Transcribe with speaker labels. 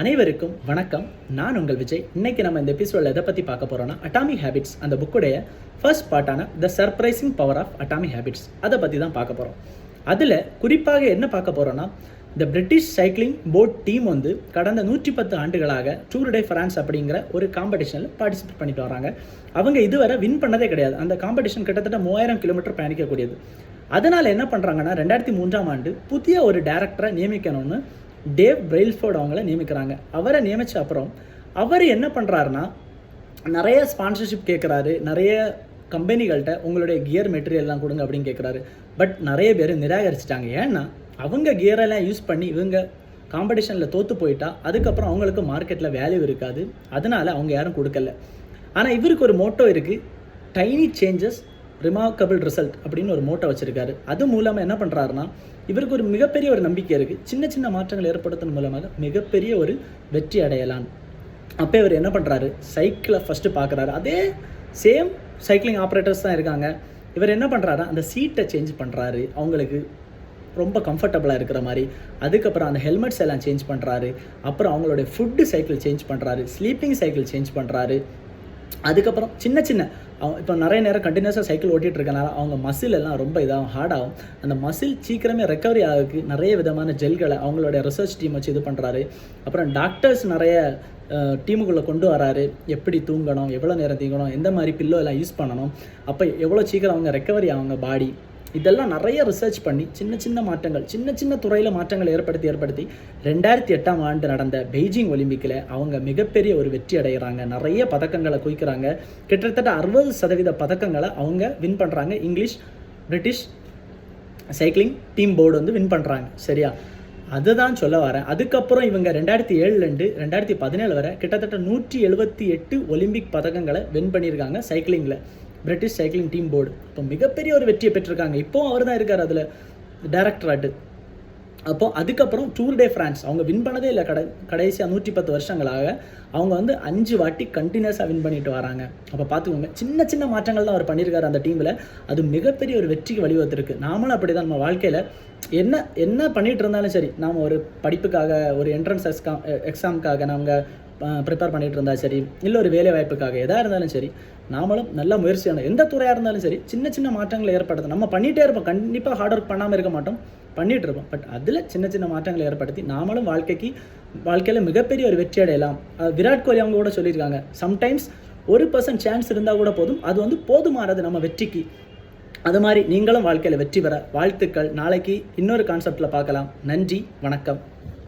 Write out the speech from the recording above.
Speaker 1: அனைவருக்கும் வணக்கம். நான் உங்கள் விஜய். இன்னைக்கு நம்ம இந்த எபிசோடில் எதை பற்றி பார்க்க போகிறோம்னா, அட்டாமிக் ஹேபிட்ஸ் அந்த புக்குடைய ஃபர்ஸ்ட் பார்ட்டான the surprising power of atomic habits அதை பற்றி தான் பார்க்க போகிறோம். அதில் குறிப்பாக என்ன பார்க்க போகிறோன்னா, இந்த பிரிட்டிஷ் சைக்கிளிங் போர்ட் டீம் வந்து கடந்த 110 ஆண்டுகளாக டூர் டே ஃப்ரான்ஸ் அப்படிங்கிற ஒரு காம்படிஷனில் பார்ட்டிசிபேட் பண்ணிட்டு வராங்க. அவங்க இதுவரை வின் பண்ணதே கிடையாது. அந்த காம்படிஷன் கிட்டத்தட்ட 3000 கிலோமீட்டர் பயணிக்கக்கூடியது. அதனால் என்ன பண்ணுறாங்கன்னா, 2003ஆம் ஆண்டு புதிய ஒரு டைரக்டரை நியமிக்கணும்னு டேவ் பிரெயில்ஃபோர்ட் அவங்கள நியமிக்கிறாங்க. அவரை நியமித்த அப்புறம் அவர் என்ன பண்ணுறாருன்னா, நிறைய ஸ்பான்சர்ஷிப் கேட்குறாரு. நிறைய கம்பெனிகள்கிட்ட உங்களுடைய கியர் மெட்டீரியல்லாம் கொடுங்க அப்படின்னு கேட்குறாரு. பட் நிறைய பேர் நிராகரிச்சிட்டாங்க. ஏன்னா அவங்க கியரெல்லாம் யூஸ் பண்ணி இவங்க காம்படிஷனில் தோற்று போயிட்டா அதுக்கப்புறம் அவங்களுக்கு மார்க்கெட்டில் வேல்யூ இருக்காது. அதனால் அவங்க யாரும் கொடுக்கல. ஆனால் இவருக்கு ஒரு மோட்டோ இருக்குது, டைனி சேஞ்சஸ் ரிமார்க்கபிள் ரிசல்ட் அப்படின்னு ஒரு மோட்டோ வச்சுருக்காரு. அது மூலமாக என்ன பண்ணுறாருன்னா, இவருக்கு ஒரு மிகப்பெரிய ஒரு நம்பிக்கை இருக்குது. சின்ன சின்ன மாற்றங்கள் ஏற்படுத்தும் மூலமாக மிகப்பெரிய ஒரு வெற்றி அடையலாம். அப்போ இவர் என்ன பண்ணுறாரு, சைக்கிளை ஃபஸ்ட்டு பார்க்குறாரு. அதே சேம் சைக்கிளிங் ஆப்ரேட்டர்ஸ் தான் இருக்காங்க. இவர் என்ன பண்ணுறாரு, அந்த சீட்டை சேஞ்ச் பண்ணுறாரு, அவங்களுக்கு ரொம்ப கம்ஃபர்டபுளாக இருக்கிற மாதிரி. அதுக்கப்புறம் அந்த ஹெல்மெட்ஸ் எல்லாம் சேஞ்ச் பண்ணுறாரு. அப்புறம் அவங்களுடைய ஃபுட்டு சைக்கிள் சேஞ்ச் பண்ணுறாரு, ஸ்லீப்பிங் சைக்கிள் சேஞ்ச் பண்ணுறாரு. அதுக்கப்புறம் சின்ன சின்ன இப்போ நிறைய நேரம் கண்டினியூஸாக சைக்கிள் ஓட்டிகிட்டு இருக்கனால அவங்க மசில் எல்லாம் ரொம்ப இதாகும், ஹார்டாகும். அந்த மசில் சீக்கிரமே ரெக்கவரி ஆகுக்கு நிறைய விதமான ஜெல்களை அவங்களோட ரிசர்ச் டீம் வச்சு இது பண்ணுறாரு. அப்புறம் டாக்டர்ஸ் நிறைய டீமுக்குள்ளே கொண்டு வராரு. எப்படி தூங்கணும், எவ்வளோ நேரம் தூங்கணும், எந்த மாதிரி பில்லோ எல்லாம் யூஸ் பண்ணணும், அப்போ எவ்வளோ சீக்கிரம் அவங்க ரெக்கவரி ஆகுங்க பாடி, இதெல்லாம் நிறைய ரிசர்ச் பண்ணி சின்ன சின்ன மாற்றங்கள், சின்ன சின்ன துறையில் மாற்றங்கள் ஏற்படுத்தி 2008ஆம் ஆண்டு நடந்த பெய்ஜிங் ஒலிம்பிக்கில் அவங்க மிகப்பெரிய ஒரு வெற்றி அடைகிறாங்க. நிறைய பதக்கங்களை குவிக்கிறாங்க. கிட்டத்தட்ட 60% பதக்கங்களை அவங்க வின் பண்ணுறாங்க. English British cycling team board வந்து வின் பண்ணுறாங்க. சரியா, அதுதான் சொல்ல வரேன். அதுக்கப்புறம் இவங்க 2007 2017 வரை கிட்டத்தட்ட 178 ஒலிம்பிக் பதக்கங்களை வின் பண்ணியிருக்காங்க சைக்கிளிங்கில், பிரிட்டிஷ் சைக்கிளிங் டீம் போர்டு. இப்போ மிகப்பெரிய ஒரு வெற்றியை பெற்றிருக்காங்க. இப்போவும் அவர் தான் இருக்கார் அதில் டைரக்டராட்டு. அப்போது அதுக்கப்புறம் டூர் டே ஃப்ரான்ஸ் அவங்க வின் பண்ணதே இல்லை. கடைசியாக 110 வருஷங்களாக அவங்க வந்து 5 வாட்டி கண்டினியூஸாக வின் பண்ணிட்டு வராங்க. அப்போ பார்த்துக்கோங்க, சின்ன சின்ன மாற்றங்கள் தான் அவர் பண்ணியிருக்காரு அந்த டீமில். அது மிகப்பெரிய ஒரு வெற்றிக்கு வழிவகுத்திருக்கு. நாமளும் அப்படி தான் நம்ம வாழ்க்கையில் என்ன பண்ணிகிட்டு இருந்தாலும் சரி, நாம் ஒரு படிப்புக்காக, ஒரு என்ட்ரன்ஸ் எக்ஸாமுக்காக நாங்கள் ப்ரிப்பேர் பண்ணிகிட்டு இருந்தால் சரி, இல்லை ஒரு வேலை வாய்ப்புக்காக எதாக இருந்தாலும் சரி, நாமளும் நல்ல முயற்சியான எந்த துறையாக இருந்தாலும் சரி சின்ன சின்ன மாற்றங்களை ஏற்படுத்த நம்ம பண்ணிகிட்டே இருப்போம். கண்டிப்பாக ஹார்ட் ஒர்க் பண்ணாமல் இருக்க மாட்டோம், பண்ணிகிட்டு இருப்போம். பட் அதில் சின்ன சின்ன மாற்றங்களை ஏற்படுத்தி நாமளும் வாழ்க்கையில் மிகப்பெரிய ஒரு வெற்றி அடையலாம். விராட் கோலி அவங்க கூட சொல்லியிருக்காங்க, சம்டைம்ஸ் 1% சான்ஸ் இருந்தால் கூட போதும், அது வந்து போதுமானது நம்ம வெற்றிக்கு. அது மாதிரி நீங்களும் வாழ்க்கையில் வெற்றி பெற வாழ்த்துக்கள். நாளைக்கு இன்னொரு கான்செப்டில் பார்க்கலாம். நன்றி, வணக்கம்.